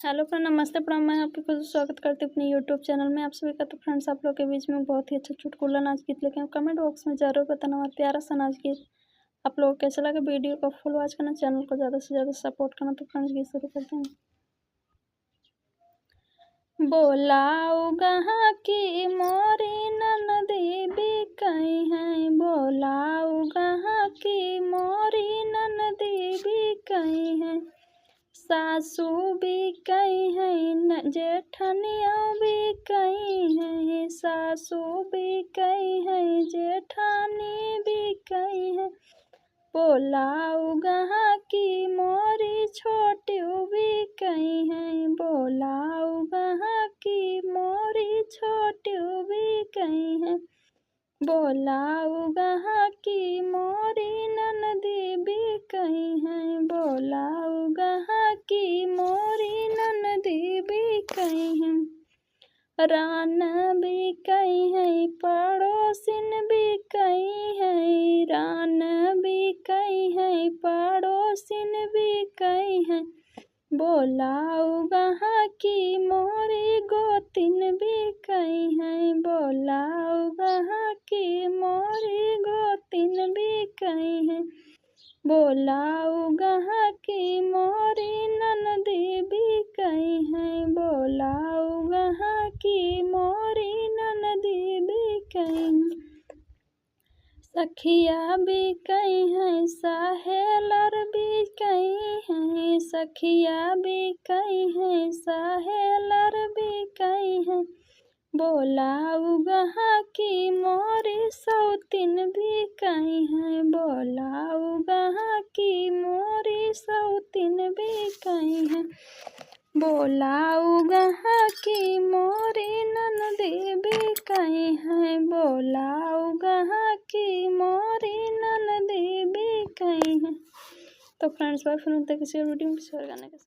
Hello friend, नमस्ते प्रणाम। मैं आपके को स्वागत करती हूँ अपने यूट्यूब चैनल में। आप सभी का तो फ्रेंड्स आप लोग के बीच में बहुत ही अच्छा चुटकुला नाच गीत लेके कमेंट बॉक्स में जरूर बताना और प्यारा सा नाच गीत आप लोगों को कैसा लगा। वीडियो को फुल वॉच करना, चैनल को ज़्यादा से ज़्यादा सपोर्ट करना। तो फ्रेंड्स गीत शुरू करते हैं। बोलाऊ गहाँ की मोरी ननदी बिकई है, बोलाऊ गहाँ की मोरी ननदी बिकई है। सासू बिकई है, जेठनिया बिकई है, सासू बिकई है, जेठानी बिकई है। बोलाऊ गहाँ की मोरी छोटी बिकई है, बोलाऊ गहाँ की मोरी छोटी बिकई है। बोलाऊ गहाँ की मोरी ननदी बिकई है, बोलाऊ गहाँ की मोरी ननदी बिकई है। रान बिकई है, पड़ोसिन बिकई है, रान बिकई है, पड़ोसिन बिकई है। बोलाऊ गहाँ की मोरी गोतिन बिकई है, बोलाऊ गहाँ की मोरी गोतिन बिकई है। बोलाऊ गहाँ की मोरी ननदी बिकई है, बोलाऊ गहाँ की मोरी ननदी बिकई है। सखिया बिकई है, सहेलर बिकई है, सखिया बिकई है, सहेलर बिकई है। बोलाऊ गहाँ की मोरी सौतिन बिकई है, बोलाऊ गहाँ की मोरी सौतिन बिकई है। बोलाऊ गहाँ की मोरी ननदी बिकई है, बोलाऊ गहाँ की मोरी ननदी बिकई है। तो फ्रेंड्स बाय, फिर मिलते हैं किसी और वीडियो में किसी और गाने के साथ।